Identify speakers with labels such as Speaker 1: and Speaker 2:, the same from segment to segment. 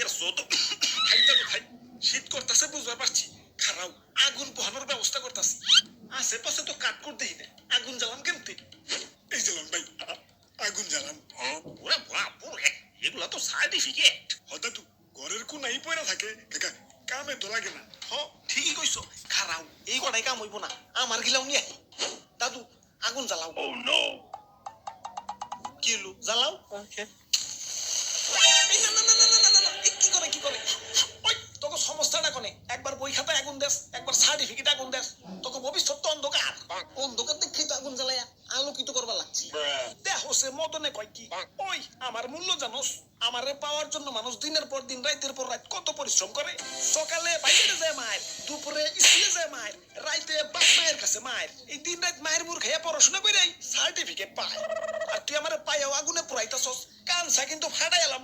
Speaker 1: এর সত খাইতে খাই শীত করতেছে বুঝতে পারছি খারাও আগুন পোহানোর ব্যবস্থা করতেছি আশেপাশে তো কাট করতে না আগুন জ্বালাম কেমতে এই জ্বালাম ভাই আগুন জ্বালাম ওরে বাপুরে এগুলা তো সার্টিফিকেট হয়তো তো ঘরের কোনাই পয়রা থাকে কামে তো লাগে না ঠিকই কইছো খারাও এই কটাই কাম হইব না আমার গিলাও নিয়ে আহি দাদু আগুন জ্বালাও ও নো কি হলো জ্বালাও ওকে কি করে ওই তোকে সমস্যাটা কোনে একবার বই খাতায় আগুন দেস একবার সার্টিফিকেট আগুন দেস তোকে ভবিষ্যৎ তো অন্ধকার অন্ধকার দেখি তো আগুন জ্বালায়া আলোকিত করবার লাগছে দেখো সে মদনে কয় কি ওই আমার মূল্য জানোস আমারে পাওয়ার জন্য মানুষ দিনের পর দিন রাতের পর রাত কত পরিশ্রম করে সকালে বাইরে যায় মায়ের দুপুরে স্কুলে যায় মায়ের রাইতে বাপ মায়ের কাছে মায়ের এই দিন রাত মায়ের মুখ খেয়ে পড়াশোনা করে সার্টিফিকেট পায় আর তুই আমার পাইয়াও আগুনে পুরাইতাছস কানসা কিন্তু ফাটাই এলাম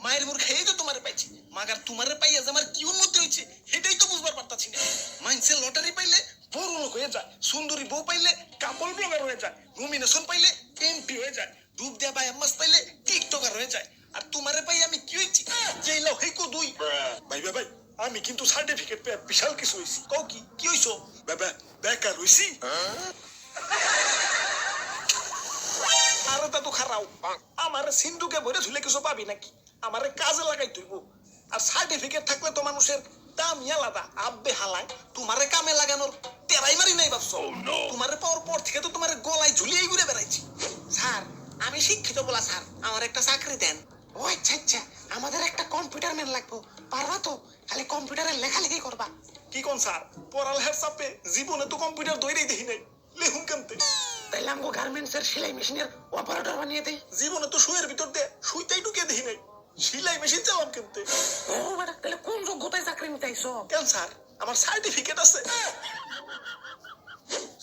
Speaker 1: মায়ের মুখ খেয়েই তো তোমারে পাইছি মাগার তোমারে পাইয়া যে আমার কি উন্নতি হয়েছে সেটাই তো বুঝবার পারতাছি না মাইন্সে লটারি পাইলে বড় লোক হয়ে যায় সুন্দরী বউ পাইলে কাপল ব্লগার হয়ে যায় নমিনেশন পাইলে এমপি হয়ে যায় ডুব দেয়া বাই মাস পাইলে টিকটকার হয়ে যায় আর তোমারে পাই আমি কি হইছি জেলা হইকো দুই ভাই ভাই আমি কিন্তু সার্টিফিকেট পেয়ে বিশাল কিছু হইছি কও কি হইছো বাবা বেকার হইছি আরে দাদু খারাও আমারে সিন্ধুকে ভরে ঝুলে কিছু পাবি নাকি আমারে কাজে লাগাই তুইব আর সার্টিফিকেট থাকলে তো মানুষের দামই আলাদা আব্বে হালায় তোমারে কামে লাগানোর তেরাই মারি নাই ভাবছো তোমারে পাওয়ার পর থেকে তো তোমার গলায় ঝুলিয়েই ঘুরে বেড়াইছি স্যার আমি শিক্ষিত বলা স্যার আমার একটা চাকরি দেন ও আচ্ছা আমাদের একটা কম্পিউটার ম্যান লাগবো পারবা তো খালি কম্পিউটারে লেখালেখি করবা কি কোন স্যার পড়ালেখার চাপে জীবনে তো কম্পিউটার ধরেই দেখি নাই লেখুন কেমতে তাইলে আমগো গার্মেন্টস এর সেলাই মেশিনের অপারেটর বানিয়ে দেই জীবনে তো শুয়ের ভিতর দে শুইতেই ঢুকে দেখি নাই সেলাই মেশিন চালাম কেমতে ও বেটা তাহলে কোন যোগ্যতায় চাকরি নিতেইছো কেন স্যার আমার সার্টিফিকেট আছে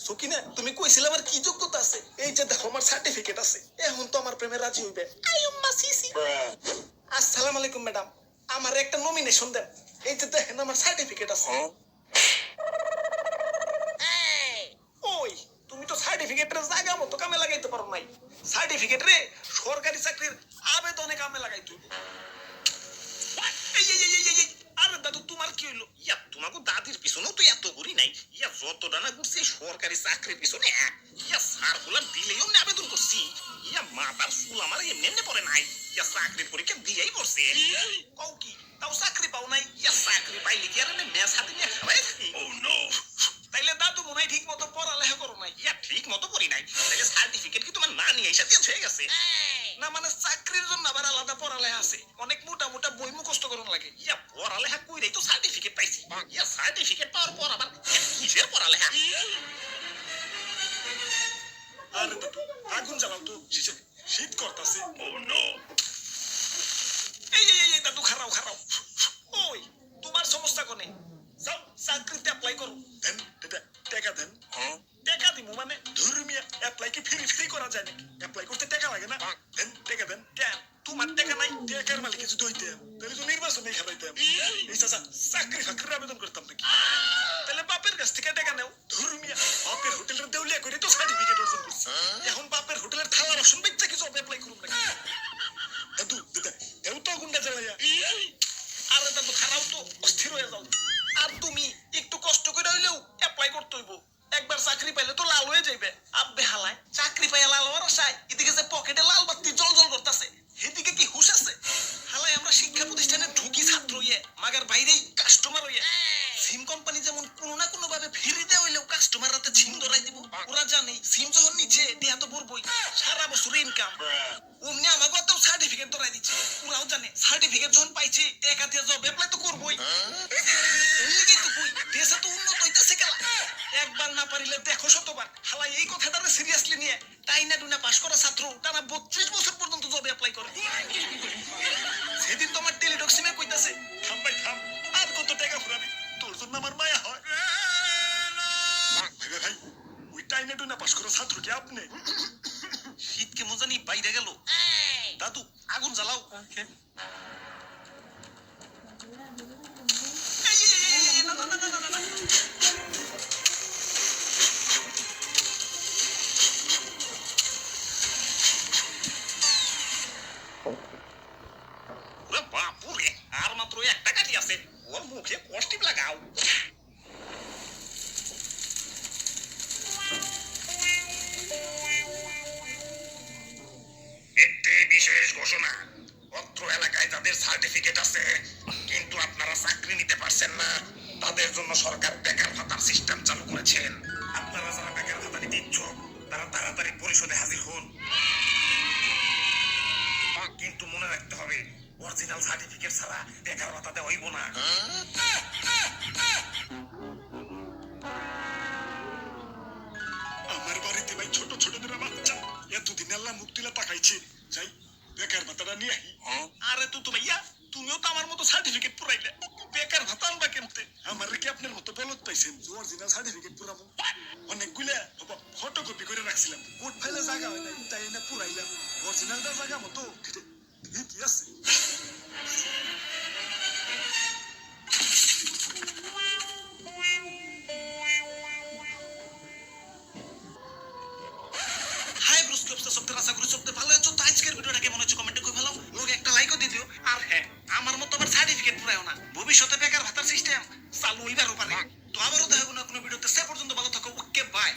Speaker 1: সকিনা তুমি কইছিলে আমার কি যোগ্যতা আছে এই যে দেখো আমার সার্টিফিকেট আছে এখন তো আমার প্রেমে রাজি হইবে আইয়ুম্মা সিসি আসসালামু আলাইকুম ম্যাডাম আমার একটা নমিনেশন দেন এই যে দেখেন আমার সার্টিফিকেট আছে ওই তুমি তো সার্টিফিকেটের জায়গা মতো কামে লাগাইতে পারো নাই সার্টিফিকেট রে সরকারি চাকরির আবেদনে কামে লাগাই তুই আরে দাদু তোমার কি হইলো তোমাকে দাদির পিছনেও তো এত করি নাই যত ডানা ঘুরছে সরকারি চাকরির পিছনে স্যার বললাম দিলেও আবেদন করছি মাথার চুল আমার এমনি পড়ে নাই চাকরির পরীক্ষা দিয়েই পড়ছে কও কি তাও চাকরি পাও নাই চাকরি পাইলে কি আর মেস হাতে নিয়ে খাওয়াই থাকি তাইলে দাদু মনে হয় ঠিক মতো পড়ালেখা করো নাই ঠিক মতো পড়ি নাই তাইলে সার্টিফিকেট কি তোমার না নিয়ে এসে হয়ে গেছে না মানে চাকরির জন্য আবার আলাদা পড়ালেখা আছে অনেক মোটা বই মুখস্থ করুন লাগে পড়ালেখা কইরাই তো সার্টিফিকেট পাইছি সার্টিফিকেট পাওয়ার পর আবার কিসের পড়ালেখা আরে দাদু আগুন জ্বালাও তো শীত করতেছে ও নো এই দাদু খারাও ওই তোমার সমস্যা কোনে যাও চাকরিতে অ্যাপ্লাই করো দেন টাকা দেন টাকা দিব মানে ধর্মিয়া অ্যাপ্লাই কি ফ্রি করা যায় নাকি অ্যাপ্লাই করতে টাকা লাগে না দেন টাকা দেন কেন তোমার টাকা নাই টাকার মালিক যদি হইতাম তাহলে তো নির্বাচনে খারাইতাম এই চাচা চাকরির আবেদন করতাম নাকি তাহলে বাপের কাছ থেকে টাকা নেও ধর্মিয়া বাপের হোটেলের দেউলিয়া করে তো সার্টিফিকেট অর্জন করছি এখন বাপের হোটেলের থালার রসুন বেচা কি জব অ্যাপ্লাই করুন নাকি দাদু দেও তো গুন্ডা জ্বালাইয়া আরে দাদু খারাও তো অস্থির হয়ে যাও আর তুমি একটু কষ্ট করে হইলেও অ্যাপ্লাই করতে হইব একবার চাকরি পাইলে তো লাল হয়ে যাইবে আব্বে হালায় চাকরি পাইয়া লাল হওয়ার আশায় এদিকে যে পকেটে লাল বাতি জল করতেছে এদিকে কি হুশ আছে হালায় আমরা শিক্ষা প্রতিষ্ঠানে ঢুকি ছাত্র মাগার বাইরেই কাস্টমার হইয়া সিম কোম্পানি যেমন কোনো না কোনো ভাবে ফ্রি দেওয়া হইলেও কাস্টমার রাতে সিম ধরাই দিব ওরা জানে সিম যখন নিচ্ছে দেয়া তো বলবই সারা বছর ইনকাম অমনি আমাকে তো সার্টিফিকেট ধরাই দিচ্ছে ওরাও জানে সার্টিফিকেট যখন পাইছে টাকা দিয়ে জব অ্যাপ্লাই তো করবই দেশে তো উন্নত হইতেছে খেলা একবার না পারিলে দেখো শতবার হালাই এই কথাটারে সিরিয়াসলি নিয়ে টাইনা ডুনা পাশ করা ছাত্র টানা 32 বছর পর্যন্ত জবে অ্যাপ্লাই করে সেদিন তোমার টেলিটক সিমে কইতাছে থাম ভাই থাম আর কত টাকা ফুরাবি তোর জন্য আমার মায়া হয় ভাই ওই টাইনা ডুনা পাশ করা ছাত্র কি আপনি শীত কে মজা নি বাইরে গেল দাদু আগুন জ্বালাও বাপুরে আর মাত্র একটা কাঠি আছে ওর মুখে কষ্টিপ লাগাও একটি বিশেষ ঘোষণা অত্র এলাকায় যাদের সার্টিফিকেট আছে কিন্তু আপনারা চাকরি নিতে পারছেন না তাদের জন্য সরকার বেকার ভাতার সিস্টেম চালু করেছেন আপনারা যারা বেকার ভাতা নিতে ইচ্ছুক তারা তাড়াতাড়ি পরিষদে হাজির হন কিন্তু মনে রাখতে হবে অরিজিনাল সার্টিফিকেট ছাড়া বেকার ভাতা দেওয়া হইব না আমার বাড়িতে ভাই ছোট ছোট দুটো বাচ্চা এতদিন আল্লাহ মুখ তুলে তাকাইছে যাই বেকার ভাতাটা নিয়ে আহি আরে তো ভাইয়া তুমিও তো আমার মতো সার্টিফিকেট পুরাইলে বেকার ভাতা আনবা কেমতে আমার কি আপনার মতো বলত পাইছেন অরিজিনাল সার্টিফিকেট পুরাবো অনেকগুলা ফটোকপি করে রাখছিলাম কোট ফাইলে জায়গা হয় নাই তাই না পুরাইলাম অরিজিনালটা জায়গা মতো ঠিকই আছে হাই ব্রুস ক্লাবস সব আশা করি সব ভালো আছো তো আজকের ভিডিওটা কেমন হচ্ছে কমেন্টে কই ভালো লোক একটা লাইকও দিয়ে দিও আর হ্যাঁ আমার মতো আবার সার্টিফিকেট পুরায়ও না ভবিষ্যতে বেকার ভাতার সিস্টেম চালু হইবারও পারে তো আবারও দেখা কোনো ভিডিওতে সে পর্যন্ত ভালো থাকো ওকে বাই